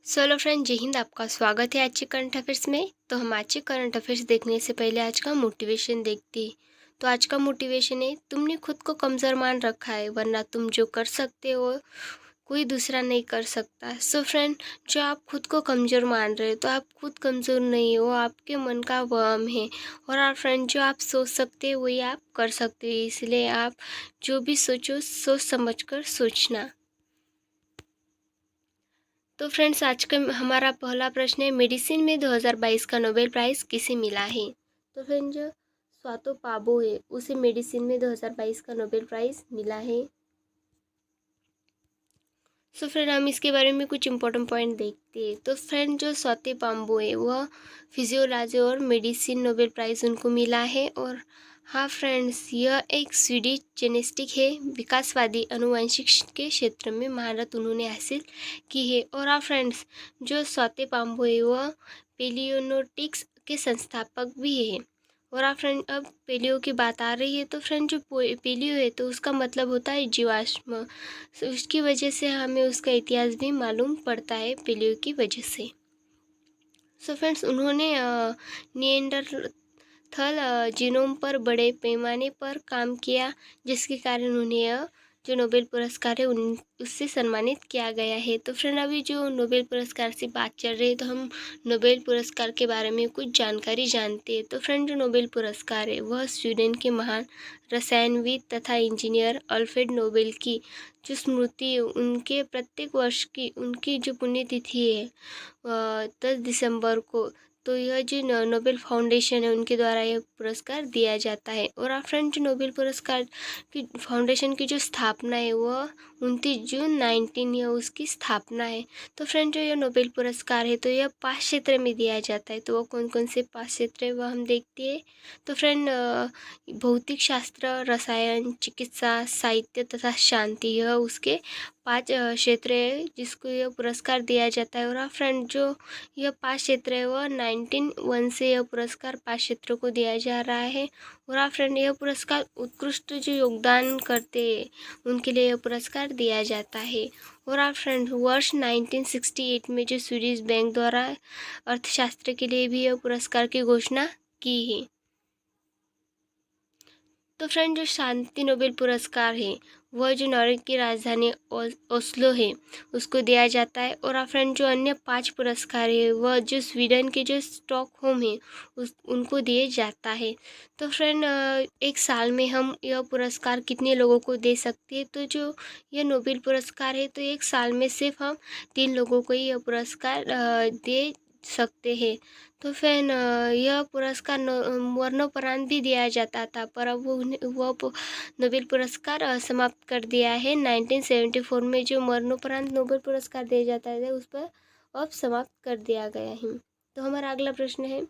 Solo friend, जय हिंद। आपका स्वागत है आज के करंट अफेयर्स में। तो हम आज के करंट अफेयर्स देखने से पहले आज का मोटिवेशन देखते हैं। तो आज का मोटिवेशन है, तुमने खुद को कमज़ोर मान रखा है, वरना तुम जो कर सकते हो कोई दूसरा नहीं कर सकता। सो फ्रेंड, जो आप खुद को कमज़ोर मान रहे हो तो आप खुद कमज़ोर नहीं हो, आपके मन का वहम है। और आप फ्रेंड, जो आप सोच सकते हो वही आप कर सकते हो, इसलिए आप जो भी सोचो सोच समझ कर सोचना। तो फ्रेंड्स, आज का हमारा पहला प्रश्न है, मेडिसिन में 2022 का नोबेल प्राइज़ किसे मिला है। तो फ्रेंड्स, जो स्वातो पाबो है उसे मेडिसिन में 2022 का नोबेल प्राइज़ मिला है। सो फ्रेंड, हम इसके बारे में कुछ इंपॉर्टेंट पॉइंट देखते हैं। तो फ्रेंड, जो स्वाति पाम्बो है वह फिजियोलॉजी और मेडिसिन नोबेल प्राइज़ उनको मिला है। और हाँ फ्रेंड्स, यह एक स्वीडिश जेनेटिक है, विकासवादी अनुवांशिक के क्षेत्र में महारत उन्होंने हासिल की है। और हाँ फ्रेंड्स, जो स्वाति पाम्बो है वह पेलियोनोटिक्स के संस्थापक भी है। और आप फ्रेंड, अब पेलियो की बात आ रही है तो फ्रेंड, जो पेलियो है तो उसका मतलब होता है जीवाश्म। तो उसकी वजह से हमें उसका इतिहास भी मालूम पड़ता है पेलियो की वजह से। सो फ्रेंड्स, उन्होंने निएंडरथल जीनोम पर बड़े पैमाने पर काम किया, जिसके कारण उन्हें जो नोबेल पुरस्कार है उससे सम्मानित किया गया है। तो फ्रेंड, अभी जो नोबेल पुरस्कार से बात चल रही है तो हम नोबेल पुरस्कार के बारे में कुछ जानकारी जानते हैं। तो फ्रेंड, जो नोबेल पुरस्कार है वह स्वीडन के महान रसायनविद तथा इंजीनियर अल्फ्रेड नोबेल की जो स्मृति है, उनके प्रत्येक वर्ष की उनकी जो पुण्यतिथि है 10 दिसंबर को, तो यह जो नोबेल फाउंडेशन है उनके द्वारा यह पुरस्कार दिया जाता है। और फ्रेंड, जो नोबेल पुरस्कार की फाउंडेशन की जो स्थापना है वह 29 जून 19 यह उसकी स्थापना है। तो फ्रेंड, जो यह नोबेल पुरस्कार है तो यह 5 क्षेत्र में दिया जाता है। तो वह कौन कौन से 5 क्षेत्र है वह हम देखते हैं। तो फ्रेंड, भौतिक शास्त्र, रसायन, चिकित्सा, साहित्य तथा शांति, यह उसके 5 क्षेत्र है जिसको यह पुरस्कार दिया जाता है। और हाँ फ्रेंड, जो यह 5 क्षेत्र है वह 1901 से यह पुरस्कार 5 क्षेत्रों को दिया जा रहा है। और हाँ फ्रेंड, यह पुरस्कार उत्कृष्ट जो योगदान करते हैं उनके लिए यह पुरस्कार दिया जाता है। और हाँ फ्रेंड, वर्ष 1968 में जो स्वीडिश बैंक द्वारा अर्थशास्त्र के लिए भी यह पुरस्कार की घोषणा की है। तो फ्रेंड, जो शांति नोबेल पुरस्कार है वह जो नॉर्वे की राजधानी ओस्लो है उसको दिया जाता है। और फ्रेंड, जो अन्य 5 पुरस्कार है वह जो स्वीडन के जो स्टॉकहोम है उनको दिए जाता है। तो फ्रेंड, एक साल में हम यह पुरस्कार कितने लोगों को दे सकते हैं। तो जो यह नोबेल पुरस्कार है तो एक साल में सिर्फ हम 3 लोगों को ही यह पुरस्कार दे सकते हैं। तो फिर यह पुरस्कार मरणोपरांत भी दिया जाता था, पर अब वह नोबेल पुरस्कार समाप्त कर दिया है। 1974 में जो मरणोपरांत नोबेल पुरस्कार दिया जाता है उस पर अब समाप्त कर दिया गया है। तो हमारा अगला प्रश्न है,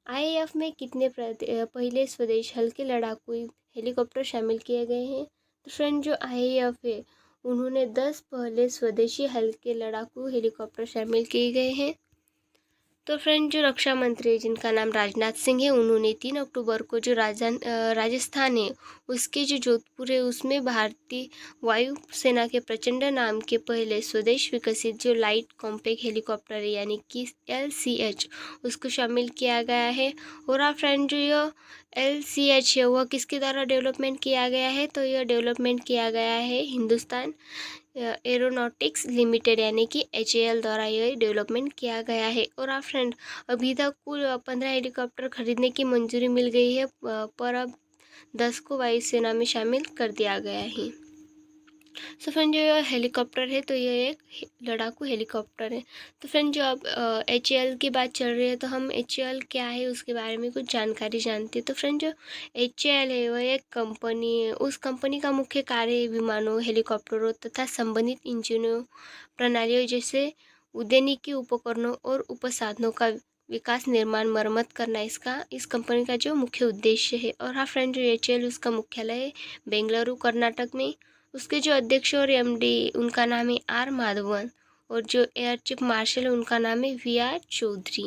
आईएएफ में कितने पहले स्वदेश हल्के लड़ाकू हेलीकॉप्टर शामिल किए गए हैं। तो फ्रेंड, जो आईएएफ है उन्होंने 10 पहले स्वदेशी हल्के लड़ाकू हेलीकॉप्टर शामिल किए गए हैं। तो फ्रेंड, जो रक्षा मंत्री जिनका नाम राजनाथ सिंह है, उन्होंने 3 अक्टूबर को जो राजस्थान है उसके जो जोधपुर है उसमें भारतीय वायु सेना के प्रचंड नाम के पहले स्वदेश विकसित जो लाइट कॉम्पैक्ट हेलीकॉप्टर है यानी कि LCH उसको शामिल किया गया है। और हाँ फ्रेंड, जो यह LCH है वह किसके द्वारा डेवलपमेंट किया गया है। तो यह डेवलपमेंट किया गया है हिंदुस्तान एरोनॉटिक्स लिमिटेड यानी कि HAL द्वारा यह डेवलपमेंट किया गया है। और हाँ फ्रेंड, अभी तक कुल 15 हेलीकॉप्टर खरीदने की मंजूरी मिल गई है, पर अब 10 को वायुसेना में शामिल कर दिया गया है। सो फ्रेंड, जो हेलीकॉप्टर है तो यह एक लड़ाकू हेलीकॉप्टर है। तो फ्रेंड, जो अब HAL की बात चल रही है तो हम HAL क्या है उसके बारे में कुछ जानकारी जानते हैं। तो फ्रेंड, जो HAL है वह एक कंपनी है। उस कंपनी का मुख्य कार्य है विमानों, हेलीकॉप्टरों तथा संबंधित इंजनों प्रणालियों जैसे उद्यनिकी उपकरणों और उपसाधनों का विकास, निर्माण, मरम्मत करना इस कंपनी का जो मुख्य उद्देश्य है। और हाँ फ्रेंड, जो HAL उसका मुख्यालय है बेंगलुरु कर्नाटक में। उसके जो अध्यक्ष और MD उनका नाम है R माधवन, और जो एयर चीफ मार्शल है उनका नाम है VR चौधरी।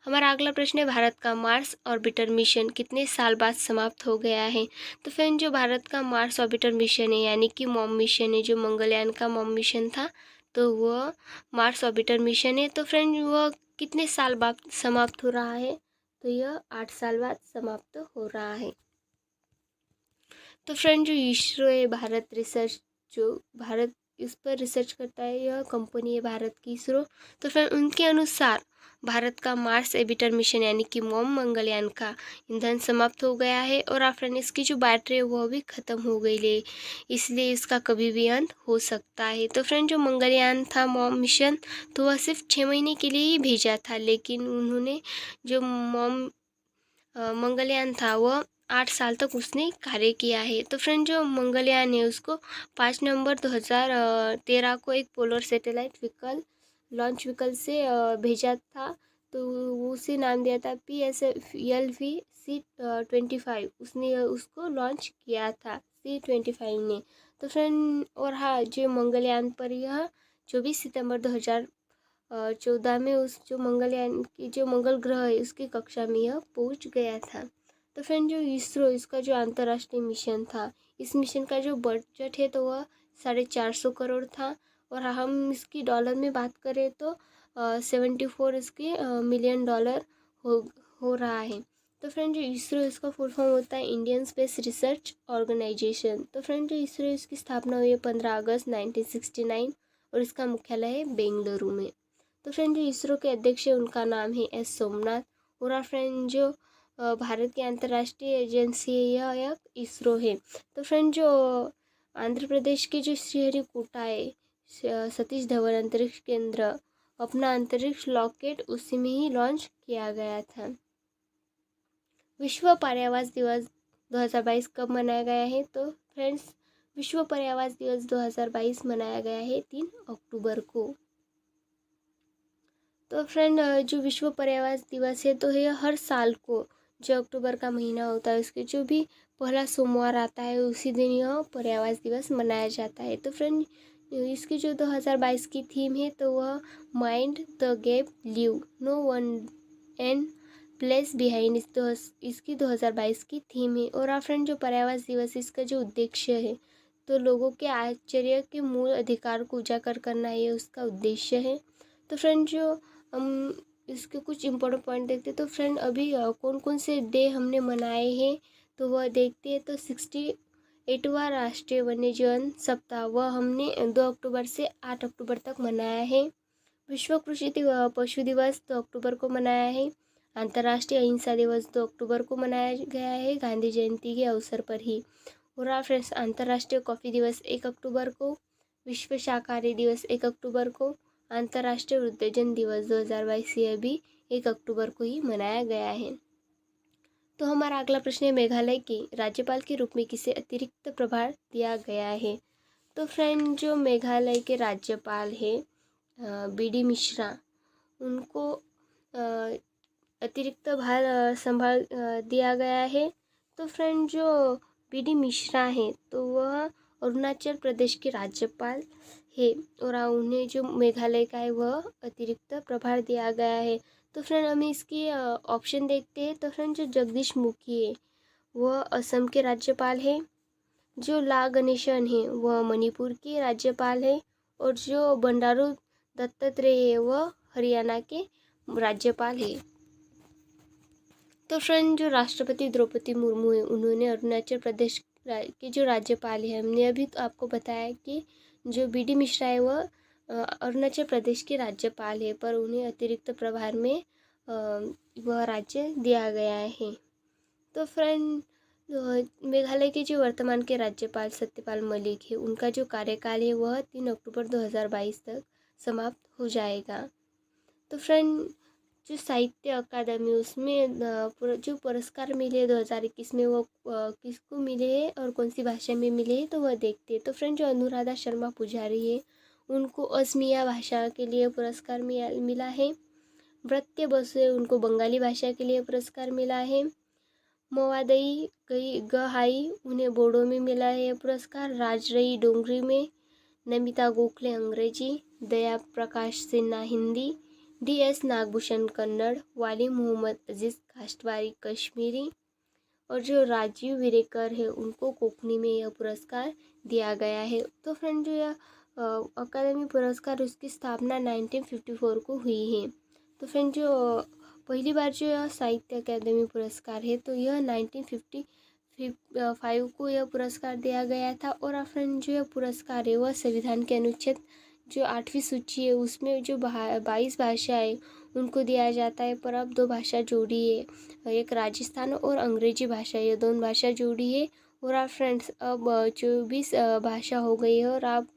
हमारा अगला प्रश्न है, भारत का मार्स ऑर्बिटर मिशन कितने साल बाद समाप्त हो गया है। तो फ्रेंड, जो भारत का मार्स ऑर्बिटर मिशन है यानी कि मॉम मिशन है, जो मंगलयान का मॉम मिशन था तो वह मार्स ऑर्बिटर मिशन है। तो फ्रेंड वह कितने साल बाद समाप्त हो रहा है? तो यह 8 साल बाद समाप्त हो रहा है। तो फ्रेंड जो इसरो है, भारत रिसर्च, जो भारत इस पर रिसर्च करता है, यह कंपनी है भारत की इसरो। तो फ्रेंड उनके अनुसार भारत का मार्स ऑर्बिटर मिशन यानी कि मॉम मंगलयान का ईंधन समाप्त हो गया है और फ्रेंड इसकी जो बैटरी है वह भी ख़त्म हो गई है, इसलिए इसका कभी भी अंत हो सकता है। तो फ्रेंड जो मंगलयान था मॉम मिशन, तो वह सिर्फ 6 महीने के लिए ही भेजा था, लेकिन उन्होंने जो मॉम मंगलयान था वह 8 साल तक उसने कार्य किया है। तो फ्रेंड जो मंगलयान है उसको 5 नवंबर 2013 को एक polar satellite vehicle launch vehicle से भेजा था। तो उसे नाम दिया था PSLV-C25। उसने उसको लॉन्च किया था C25 ने। तो फ्रेंड और हाँ, जो मंगलयान पर यह 24 सितंबर 2014 में उस जो मंगलयान की जो मंगल ग्रह है उसकी कक्षा में यह पहुंच गया था। तो फ्रेंड जो इसरो, इसका जो अंतर्राष्ट्रीय मिशन था, इस मिशन का जो बजट है तो वह 450 करोड़ था, और हम इसकी डॉलर में बात करें तो 74 इसके मिलियन डॉलर हो हो रहा है। तो फ्रेंड जो इसरो, इसका फुल फॉर्म होता है इंडियन स्पेस रिसर्च ऑर्गेनाइजेशन। तो फ्रेंड जो इसरो, इसकी स्थापना हुई है 15 अगस्त 1969 और इसका मुख्यालय है बेंगलुरु में। तो फ्रेंड जो इसरो के अध्यक्ष है उनका नाम है एस सोमनाथ। और फ्रेंड जो भारत की अंतर्राष्ट्रीय एजेंसी है यह एक इसरो है। तो फ्रेंड जो आंध्र प्रदेश के जो श्रीहरिकोटा है, सतीश धवन अंतरिक्ष केंद्र, अपना अंतरिक्ष रॉकेट उसी में ही लॉन्च किया गया था। विश्व पर्यावरण दिवस 2022 कब मनाया गया है? तो फ्रेंड्स विश्व पर्यावरण दिवस 2022 मनाया गया है 3 अक्टूबर को। तो फ्रेंड जो विश्व पर्यावरण दिवस है तो यह हर साल को जो अक्टूबर का महीना होता है उसके जो भी पहला सोमवार आता है उसी दिन यह पर्यावरण दिवस मनाया जाता है। तो फ्रेंड इसकी जो 2022 की थीम है तो वह mind the gap, leave no one and place behind, इसकी 2022 की थीम है। और फ्रेंड जो पर्यावरण दिवस इसका जो उद्देश्य है तो लोगों के आश्चर्य के मूल अधिकार को उजागर करना ये उसका उद्देश्य है। तो फ्रेंड जो हम इसके कुछ इम्पोर्टेंट पॉइंट देखते हैं तो फ्रेंड अभी कौन कौन से डे हमने मनाए हैं तो वह देखते हैं। तो 68वां राष्ट्रीय वन्यजीवन सप्ताह वह हमने 2 अक्टूबर से 8 अक्टूबर तक मनाया है। विश्व कृषि पशु दिवस 2 अक्टूबर को मनाया है। अंतर्राष्ट्रीय अहिंसा दिवस 2 अक्टूबर को मनाया गया है गांधी जयंती के अवसर पर ही। और फ्रेंड्स अंतर्राष्ट्रीय कॉफ़ी दिवस 1 अक्टूबर को, विश्व शाकाहारी दिवस 1 अक्टूबर को, अंतर्राष्ट्रीय वृद्धजन दिवस 2022 यह भी 1 अक्टूबर को ही मनाया गया है। तो हमारा अगला प्रश्न है मेघालय के राज्यपाल के रूप में किसे अतिरिक्त प्रभार दिया गया है? तो फ्रेंड जो मेघालय के राज्यपाल है BD मिश्रा, उनको अतिरिक्त भार संभाल दिया गया है। तो फ्रेंड जो BD मिश्रा है तो वह अरुणाचल प्रदेश के राज्यपाल है और उन्हें जो मेघालय का है वह अतिरिक्त प्रभार दिया गया है। तो फ्रेंड हम इसकी ऑप्शन देखते हैं। तो फ्रेंड जो जगदीश मुखी है वह असम के राज्यपाल है, जो ला गणेशन है वह मणिपुर के राज्यपाल है, और जो बंडारू दत्तात्रेय है वह हरियाणा के राज्यपाल है। तो फ्रेंड जो राष्ट्रपति द्रौपदी मुर्मू है उन्होंने अरुणाचल प्रदेश के जो राज्यपाल है, हमने अभी तो आपको बताया कि जो BD मिश्रा है वह अरुणाचल प्रदेश के राज्यपाल है, पर उन्हें अतिरिक्त प्रभार में वह राज्य दिया गया है। तो फ्रेंड मेघालय के जो वर्तमान के राज्यपाल सत्यपाल मलिक है उनका जो कार्यकाल है वह 3 अक्टूबर 2022 तक समाप्त हो जाएगा। तो फ्रेंड जो साहित्य अकादमी उसमें जो पुरस्कार मिले 2021 में वो किसको मिले हैं और कौन सी भाषा में मिले हैं तो वह देखते हैं। तो फ्रेंड जो अनुराधा शर्मा पुजारी है उनको असमिया भाषा के लिए पुरस्कार मिला है। व्रत्य बसु है उनको बंगाली भाषा के लिए पुरस्कार मिला है। मोवादई गहाई उन्हें बोडो में मिला है पुरस्कार। राजरई डोंगरी में, नमिता गोखले अंग्रेजी, दया प्रकाश सिन्हा हिंदी, DS नागभूषण कन्नड़, वाली मोहम्मद अजीज़ काश्तवारी कश्मीरी, और जो राजीव विरेकर है उनको कोंकणी में यह पुरस्कार दिया गया है। तो फ्रेंड जो यह अकादमी पुरस्कार उसकी स्थापना 1954 को हुई है। तो फ्रेंड जो पहली बार जो यह साहित्य अकादमी पुरस्कार है तो यह 1955 को यह पुरस्कार दिया गया था। और फ्रेंड जो यह पुरस्कार है वह संविधान के अनुच्छेद जो 8वीं सूची है उसमें जो 22 भाषाएँ उनको दिया जाता है, पर अब 2 भाषा जोड़ी है, एक राजस्थान और अंग्रेजी भाषा, ये 2 भाषा जोड़ी है। और आप फ्रेंड्स अब 24 भाषा हो गई है और आप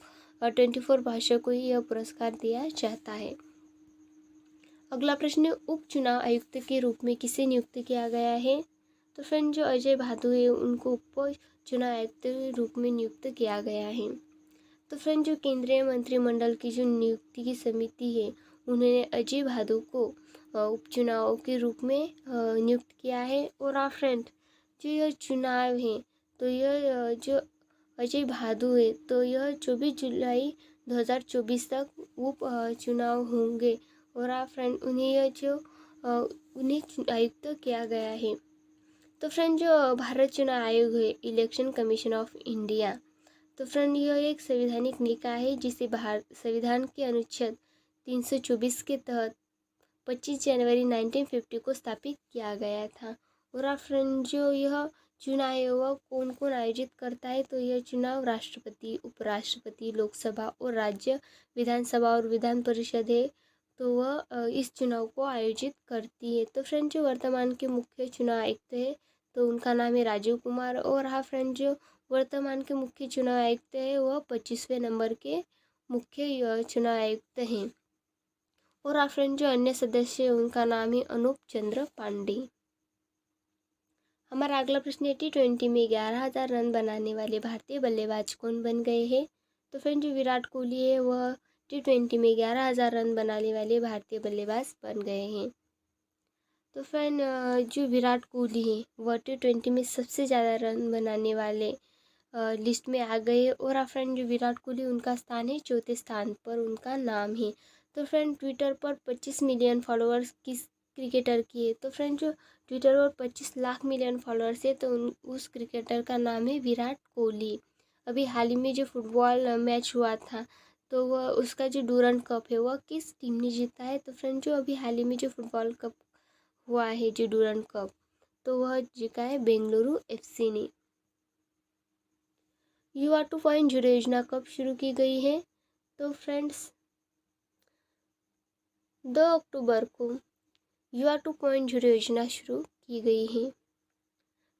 24 भाषा को ही यह पुरस्कार दिया जाता है। अगला प्रश्न, उप चुनाव आयुक्त के रूप में किसे नियुक्त किया गया है? तो फ्रेंड जो अजय भादु है उनको उप चुनाव आयुक्त के रूप में नियुक्त किया गया है। तो फ्रेंड जो केंद्रीय मंत्रिमंडल की जो नियुक्ति की समिति है उन्होंने अजय भादु को उपचुनाव के रूप में नियुक्त किया है। और आप फ्रेंड जो यह चुनाव है तो यह जो अजय भादु है तो यह 24 जुलाई 2024 तक उप चुनाव होंगे। और आप फ्रेंड उन्हें आयुक्त किया गया है। तो फ्रेंड जो भारत चुनाव आयोग है, इलेक्शन कमीशन ऑफ इंडिया, तो फ्रेंड यह एक संवैधानिक निकाय है जिसे संविधान के अनुच्छेद 324 के तहत 25 जनवरी 1950 को स्थापित किया गया था। और आप फ्रेंड जो यह चुनाव है वह कौन कौन आयोजित करता है? तो यह चुनाव राष्ट्रपति, उपराष्ट्रपति, लोकसभा और राज्य विधानसभा और विधान परिषद है तो वह इस चुनाव को आयोजित करती है। तो फ्रेंड जो वर्तमान के मुख्य चुनाव आयुक्त है तो उनका नाम है राजीव कुमार। और हाँ फ्रेंड जो वर्तमान के मुख्य चुनाव आयुक्त है वह 25वें नंबर के मुख्य चुनाव आयुक्त हैं। और आप फ्रेंड जो अन्य सदस्य है उनका नाम है अनूप चंद्र पांडे। हमारा अगला प्रश्न है, T20 में 11,000 रन बनाने वाले भारतीय बल्लेबाज कौन बन गए हैं? तो फ्रेंड जो विराट कोहली है वह T20 में 11,000 रन बनाने वाले भारतीय बल्लेबाज बन गए हैं। तो फ्रेंड जो विराट कोहली है वह T20 में सबसे ज़्यादा रन बनाने वाले लिस्ट में आ गए। और फ्रेंड जो विराट कोहली उनका स्थान है 4थे स्थान पर उनका नाम है। तो फ्रेंड ट्विटर पर 25 मिलियन फॉलोअर्स किस क्रिकेटर की है? तो फ्रेंड जो ट्विटर पर 25 लाख मिलियन फॉलोअर्स है तो उस क्रिकेटर का नाम है विराट कोहली। अभी हाल ही में जो फुटबॉल मैच हुआ था तो वह उसका जो डूरंड कप है वह किस टीम ने जीता है? तो फ्रेंड जो अभी हाल ही में जो फुटबॉल कप हुआ है जो डूरंड कप तो वह जीता है बेंगलुरु FC ने। युवा 2.0 योजना कब शुरू की गई है? तो फ्रेंड्स 2 अक्टूबर को युवा 2.0 योजना शुरू की गई है।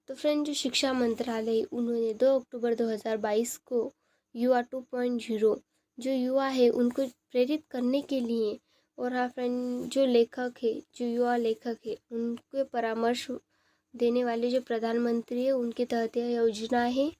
तो फ्रेंड जो शिक्षा मंत्रालय उन्होंने 2 अक्टूबर 2022 को युवा 2.0 जो युवा है उनको प्रेरित करने के लिए और हाँ फ्रेंड जो लेखक है जो युवा लेखक है उनके परामर्श देने वाले जो प्रधानमंत्री है उनके तहत यह योजना है।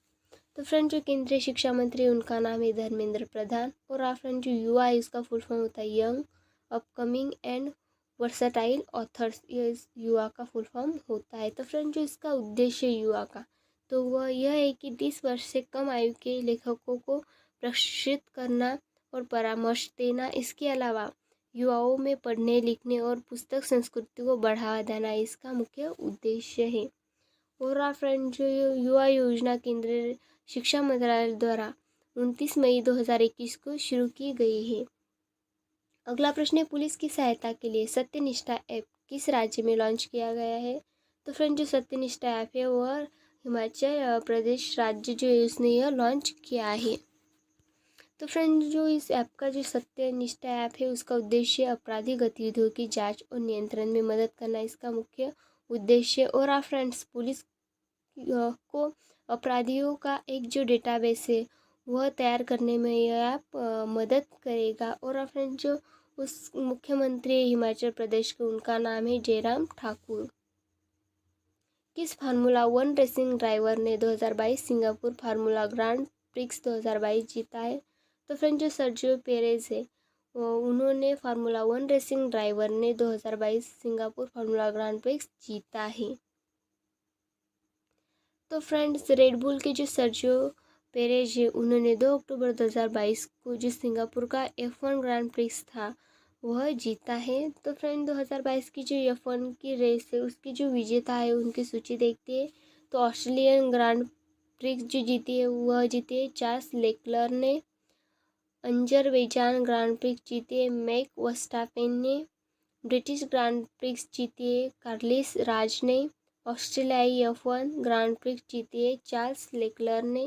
तो फ्रेंड जो केंद्रीय शिक्षा मंत्री उनका नाम है धर्मेंद्र प्रधान। और आप फ्रेंड जो युवा है इसका फुल फॉर्म होता है young upcoming and versatile authors, ये इस युवा का फुल फॉर्म होता है। तो फ्रेंड जो इसका उद्देश्य युवा का तो वह यह है कि 30 वर्ष से कम आयु के लेखकों को प्रशिक्षित करना और परामर्श देना। इसके अलावा युवाओं में पढ़ने लिखने और पुस्तक संस्कृति को बढ़ावा देना इसका मुख्य उद्देश्य है। और आप फ्रेंड जो युवा योजना केंद्रीय शिक्षा मंत्रालय द्वारा 29 मई 2021 को शुरू की गई है। अगला प्रश्न है, पुलिस की सहायता के लिए सत्यनिष्ठा ऐप किस राज्य में लॉन्च किया गया है? तो फ्रेंड जो सत्यनिष्ठा ऐप है वह हिमाचल प्रदेश राज्य जो है उसने यह लॉन्च किया है। तो फ्रेंड जो इस ऐप का जो सत्यनिष्ठा ऐप है उसका उद्देश्य आपराधिक गतिविधियों की जांच और नियंत्रण में मदद करना इसका मुख्य उद्देश्य। और आप फ्रेंड्स पुलिस को अपराधियों का एक जो डेटाबेस है वह तैयार करने में यह ऐप मदद करेगा। और आप फ्रेंड जो उस मुख्यमंत्री हिमाचल प्रदेश के उनका नाम है जयराम ठाकुर। किस फार्मूला 1 रेसिंग ड्राइवर ने 2022 सिंगापुर फार्मूला ग्रांड प्रिक्स 2022 जीता है? तो फ्रेंड जो सर्जियो पेरेज है उन्होंने फार्मूला 1 रेसिंग ड्राइवर ने 2022 सिंगापुर फार्मूला ग्रांड प्रिक्स जीता है। तो फ्रेंड्स रेडबुल के जो सर्जियो पेरेज है उन्होंने 2 अक्टूबर 2022 को जो सिंगापुर का F1 ग्रैंड प्रिक्स था वह जीता है। तो फ्रेंड 2022 की जो F1 की रेस है उसकी जो विजेता है उनकी सूची देखते हैं तो ऑस्ट्रेलियन ग्रैंड प्रिक्स जो जीती है वह जीती है चार्ल्स लेक्लर ने। अंजरबैजान ग्रांड प्रिक्स जीते मैक वर्स्टापेन ने। ब्रिटिश ग्रांड प्रिक्स जीते कार्लिस राज ने। ऑस्ट्रेलियाई F1 ग्रांड प्रिक्स जीते चार्ल्स लेक्लर ने।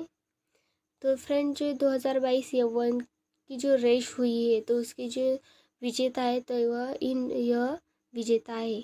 तो फ्रेंड जो 2022 F1 की जो रेस हुई है तो उसकी जो विजेता है तो यह विजेता है।